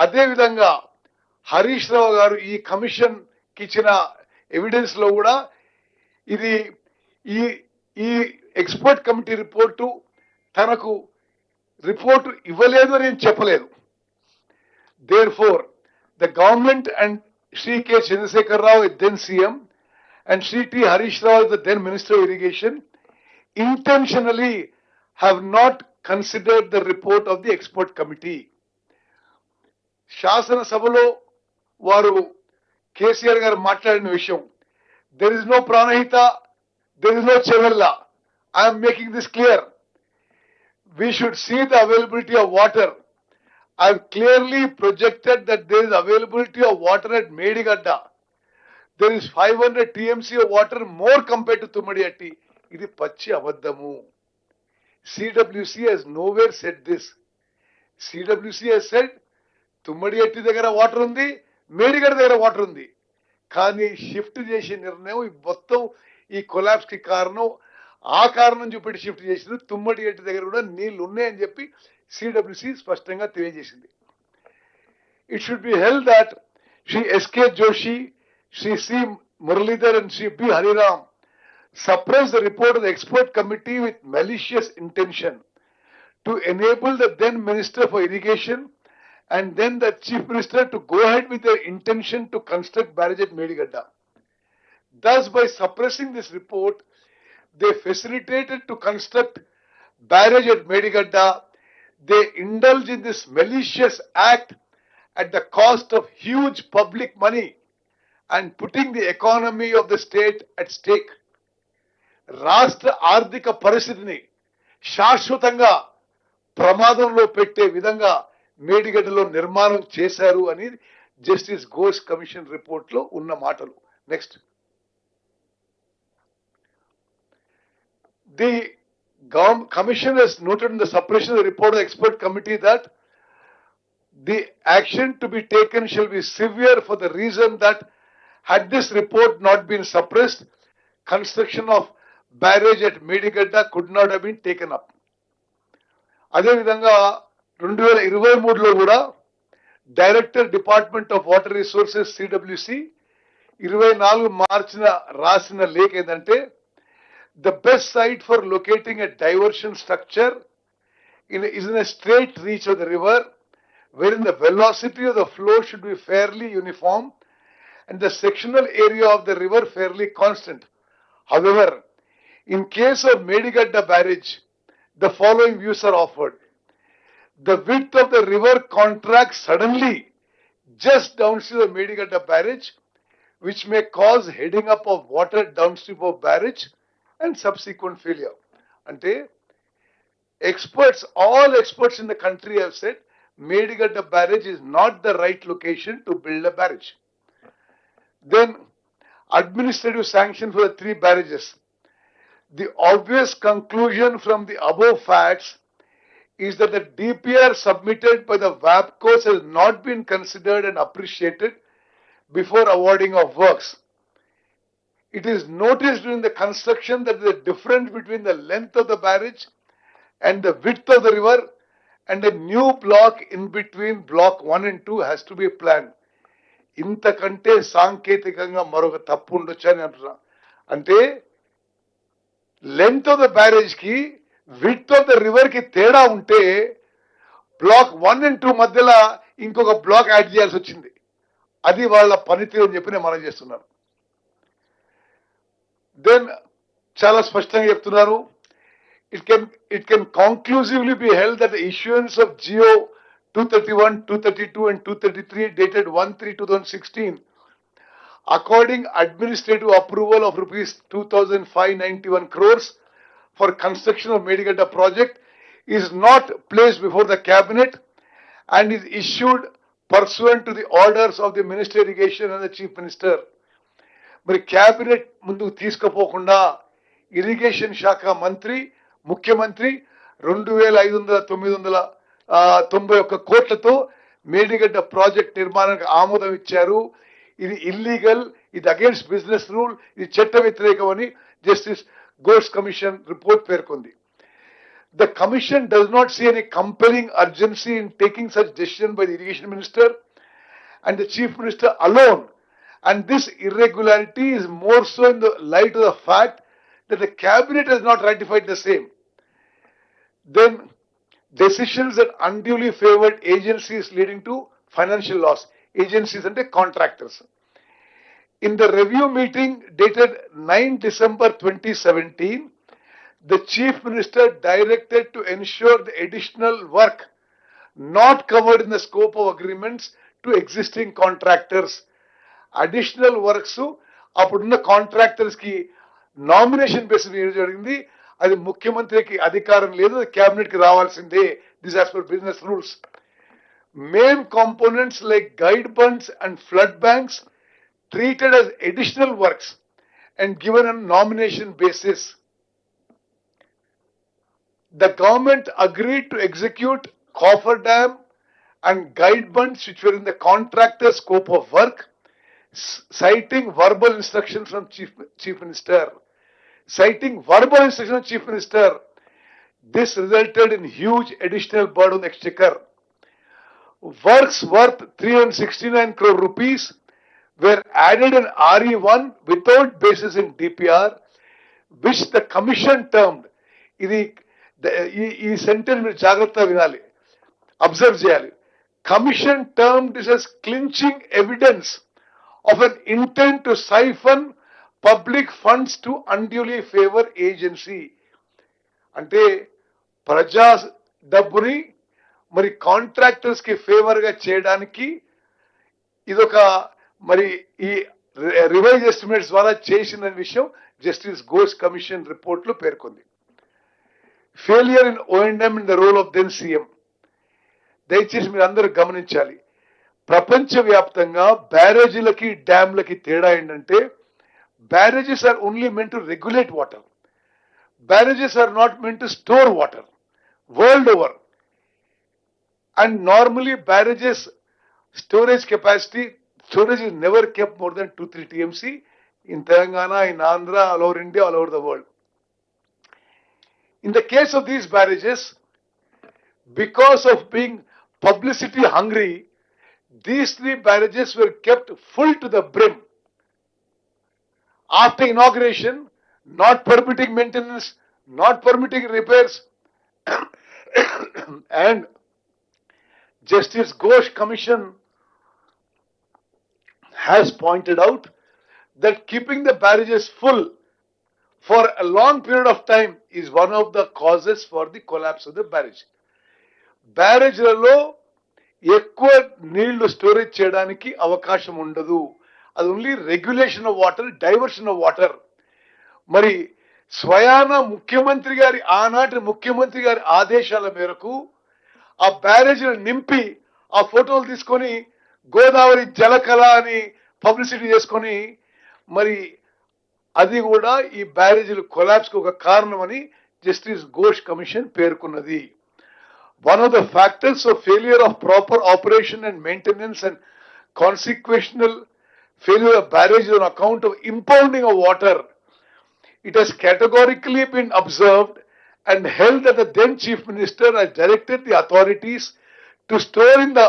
అదే విధంగా హరీష్ రావు గారు ఈ కమిషన్ కి ఇచ్చిన ఎవిడెన్స్ లో కూడా ఇది ఈ ఈ ఎక్స్పర్ట్ కమిటీ రిపోర్టు తనకు రిపోర్టు ఇవ్వలేదు అని నేను చెప్పలేదు. Therefore, the government and Shri K. Chandrasekhar Rao, then CM, and Shri T. Harish Rao, the then Minister of Irrigation, intentionally have not considered the report of the expert committee. శాసన సభలో వారు కేసీఆర్ గారు మాట్లాడిన విషయం, there is no Pranahita, there is no Chevella. I am making this clear. We should see the availability of water. I have clearly projected that there is availability of water at Medigadda. There is 500 TMC of water more compared to Tummadiyatti. Idi pachi abaddamu. CWC has nowhere said this. CWC has said Tummadiyatti దగ్గర water ఉంది, మేడిగడ్డ దగ్గర water ఉంది. కానీ shift చేసే నిర్ణయం మొత్తం ఈ collapse కి కారణం, ఆ కారణం చూపెట్టి షిఫ్ట్ చేసింది. తుమ్మడిగడ్డ దగ్గర కూడా నీళ్లు ఉన్నాయని చెప్పి సిడబ్ల్యూసి స్పష్టంగా తెలియజేసింది. It should be held that Shri S.K. Joshi, Shri C. Muralidhar and Shri B. Hariram suppressed the report of the expert committee with malicious intention to enable the then Minister for Irrigation and then the Chief Minister to go ahead with their intention to construct barrage at Medigadda. Thus, by suppressing this report, they facilitated to construct barrage at Medigadda. They indulge in this malicious act at the cost of huge public money and putting the economy of the state at stake. రాష్ట్ర ఆర్థిక పరిస్థితిని శాశ్వతంగా ప్రమాదంలో పెట్టే విధంగా మేడిగడ్డలో నిర్మాణం చేశారు అని జస్టిస్ ఘోష్ కమిషన్ రిపోర్ట్ లో ఉన్న మాటలు. Next, the commission has noted in the suppression of the report of the expert committee that the action to be taken shall be severe for the reason that had this report not been suppressed, construction of barrage at Medigadda could not have been taken up. అదే విధంగా 2023లో కూడా director department of water resources CWC 24 మార్చిన రాసిన లేఖ ఏంటంటే, the best site for locating a diversion structure is in a straight reach of the river, wherein the velocity of the flow should be fairly uniform and the sectional area of the river fairly constant. However, in case of Medigadda barrage, the following views are offered. The width of the river contracts suddenly just downstream of Medigadda barrage, which may cause heading up of water downstream of barrage and subsequent failure. Ante experts, all experts in the country have said Medigadda barrage is not the right location to build a barrage. Then administrative sanction for the 3 barrages. The obvious conclusion from the above facts is that the DPR submitted by the WAPCOs has not been considered and appreciated before awarding of works. It is noticed during the construction that there is a difference between the length of the barrage and the width of the river, and a new block in between block 1 and 2 has to be planned. ఇంతకంటే సాంకేతికంగా మరొక తప్పు ఉండొచ్చు అని అంటున్నా. అంటే length of the barrage కి width of the river కి తేడా ఉంటే బ్లాక్ 1 and 2 మధ్యలో ఇంకొక బ్లాక్ యాడ్ చేయాల్సి వచ్చింది. అది వాళ్ళ పనితీరు అని చెప్పి నేను మనం చేస్తున్నాను. దెన్ చాలా స్పష్టంగా చెప్తున్నారు, it can conclusively be held that the issuance of GO 231, 232 and 233 dated 1/3/2016 according administrative approval of rupees 2,591 crores for construction of Medigadda project is not placed before the cabinet and is issued pursuant to the orders of the Minister of Irrigation and the Chief Minister. మరి cabinet ముందుకు తీసుకుపోకుండా irrigation శాఖ మంత్రి, ముఖ్యమంత్రి 2,591 కోట్లతో Medigadda project నిర్మాణానికి ఆమోదం ఇచ్చారు. ఇది ఇల్లీగల్, ఇది అగేన్స్ట్ బిజినెస్ రూల్, ఇది చట్ట వ్యతిరేకమని జస్టిస్ ఘోష్ కమిషన్ రిపోర్ట్ పేర్కొంది. the commission does not see any compelling urgency in taking such decision by the irrigation minister and the chief minister alone. And this irregularity is more so in the light of the fact that the cabinet has not ratified the same. Then decisions that unduly favored agencies leading to financial loss. Agencies and the contractors. In the review meeting dated 9 December 2017, the chief minister directed to ensure the additional work not covered in the scope of agreements to existing contractors. Additional works అప్పుడున్న contractors కి nomination basis జరిగింది. అది ముఖ్యమంత్రికి అధికారం లేదు, అది cabinet కి రావాల్సిందే. This as per business rules. Main components like guide bunds and flood banks treated as additional works and given on nomination basis. The government agreed to execute coffer dam and guide bunds which were in the contractor's scope of work, citing verbal instructions from Chief Minister. Citing verbal instructions from Chief Minister, this resulted in huge additional burden on the exchequer. Works worth 369 crore rupees were added in RE1 without basis in DPR, which the commission termed, ఈ sentence మీరు జాగ్రత్తగా వినాలి, observe చేయాలి. Commission termed this as clinching evidence of an intent to siphon public funds to unduly favor agency. అంటే ప్రజా డబ్బుని మరి contractors కి ఫేవర్ గా చేయడానికి ఇదొక మరి ఈ రివైజ్ ఎస్టిమేట్స్ ద్వారా చేసిన విషయం జస్టిస్ ఘోష్ కమిషన్ రిపోర్ట్ లో పేర్కొంది. Failure in O&M in the role of then CM. దయచేసి మీరు అందరూ గమనించాలి, ప్రపంచవ్యాప్తంగా బ్యారేజీలకి డ్యామ్లకి తేడా ఏంటంటే, barrages are only meant to regulate water. Barrages are not meant to store water world over. And normally barrages storage capacity, storage is never kept more than 2-3 TMC in Telangana, in Andhra, all over India, all over the world. In the case of these barrages, because of being publicity hungry, these 3 barrages were kept full to the brim. After inauguration, not permitting maintenance, not permitting repairs, and Justice Ghosh Commission has pointed out that keeping the barrages full for a long period of time is one of the causes for the collapse of the barrage. బ్యారేజ్లలో ఎక్కువ నీళ్లు storage చేయడానికి అవకాశం ఉండదు. అది only regulation of water, diversion of water. మరి స్వయాన ముఖ్యమంత్రి గారి, ఆనాటి ముఖ్యమంత్రి గారి ఆదేశాల మేరకు ఆ బ్యారేజీలు నింపి ఆ ఫోటోలు తీసుకొని గోదావరి జలకళ అని పబ్లిసిటీ చేసుకొని, మరి అది కూడా ఈ బ్యారేజీలు కొలాప్స్ కు ఒక కారణమని జస్టిస్ ఘోష్ కమిషన్ పేర్కొన్నది. One of the factors of failure of proper operation and maintenance and consequential failure of barrage on account of impounding of water. It has categorically been observed and held that the then Chief Minister has directed the authorities to store in the